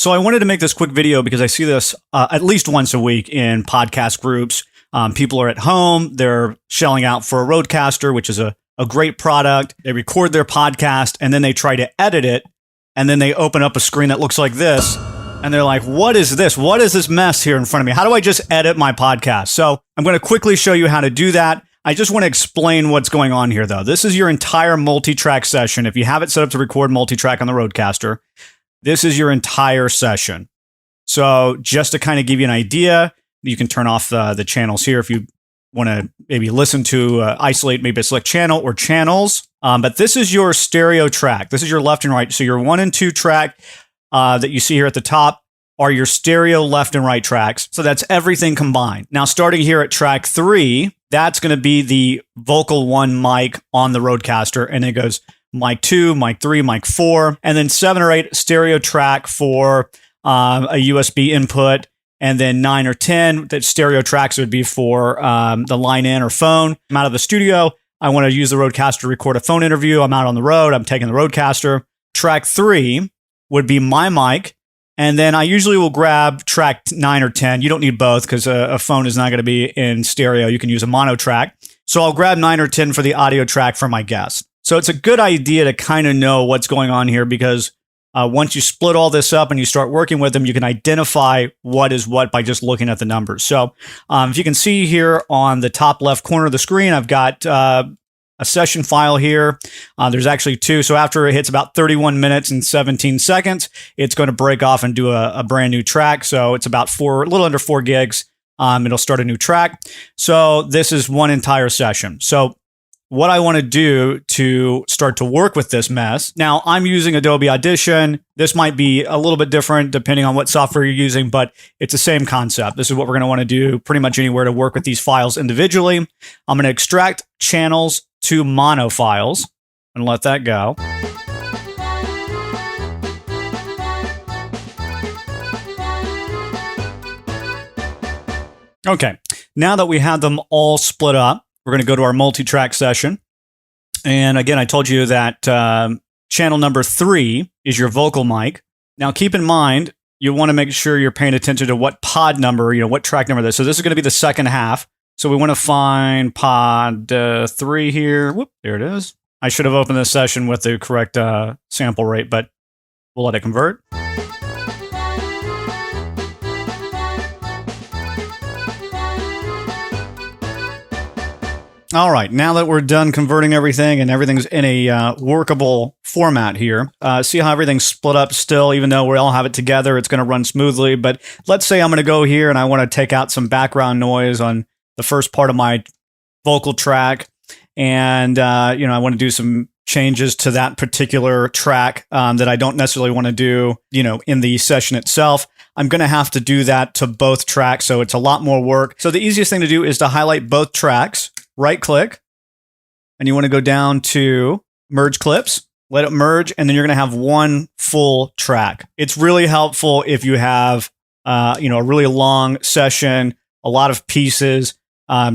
So I wanted to make this quick video because I see this at least once a week in podcast groups. People are at home, they're shelling out for a Rodecaster, which is a great product. They record their podcast and then they try to edit it. And then they open up a screen that looks like this. And they're like, what is this? What is this mess here in front of me? How do I just edit my podcast? So I'm going to quickly show you how to do that. I just want to explain what's going on here, though. This is your entire multi-track session. If you have it set up to record multi-track on the Rodecaster, this is your entire session. So just to kind of give you an idea, you can turn off the channels here if you want to maybe listen to isolate maybe a select channel or channels. But this is your stereo track. This is your left and right. So your 1 and 2 track that you see here at the top are your stereo left and right tracks. So that's everything combined. Now, starting here at track 3, that's going to be the vocal 1 mic on the Rodecaster. And it goes mic 2, mic 3, mic 4, and then 7 or 8 stereo track for a USB input. And then 9 or 10, that stereo tracks would be for the line in or phone. I'm out of the studio. I want to use the Rodecaster to record a phone interview. I'm out on the road. I'm taking the Rodecaster. Track 3 would be my mic. And then I usually will grab track 9 or 10. You don't need both because a phone is not going to be in stereo. You can use a mono track. So I'll grab 9 or 10 for the audio track for my guest. So it's a good idea to kind of know what's going on here because once you split all this up and you start working with them, you can identify what is what by just looking at the numbers. So if you can see here on the top left corner of the screen, I've got a session file here. There's actually 2. So after it hits about 31 minutes and 17 seconds, it's going to break off and do a brand new track. So it's about a little under 4 gigs. It'll start a new track. So this is one entire session. So what I want to do to start to work with this mess. Now, I'm using Adobe Audition. This might be a little bit different depending on what software you're using, but it's the same concept. This is what we're going to want to do pretty much anywhere to work with these files individually. I'm going to extract channels to mono files and let that go. Okay, now that we have them all split up, we're going to go to our multi-track session. And again, I told you that channel number 3 is your vocal mic. Now, keep in mind, you want to make sure you're paying attention to what pod number, what track number this is. So this is going to be the second half. So we want to find pod 3 here. Whoop, there it is. I should have opened this session with the correct sample rate, but we'll let it convert. All right, now that we're done converting everything and everything's in a workable format here, see how everything's split up still, even though we all have it together, it's going to run smoothly. But let's say I'm going to go here and I want to take out some background noise on the first part of my vocal track. And, I want to do some changes to that particular track that I don't necessarily want to do, in the session itself. I'm going to have to do that to both tracks, so it's a lot more work. So the easiest thing to do is to highlight both tracks. Right click, and you want to go down to merge clips, let it merge, and then you're going to have one full track. It's really helpful if you have, a really long session, a lot of pieces,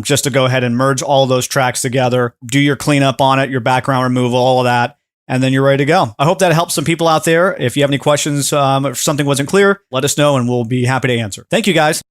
just to go ahead and merge all those tracks together, do your cleanup on it, your background removal, all of that, and then you're ready to go. I hope that helps some people out there. If you have any questions, if something wasn't clear, let us know, and we'll be happy to answer. Thank you, guys.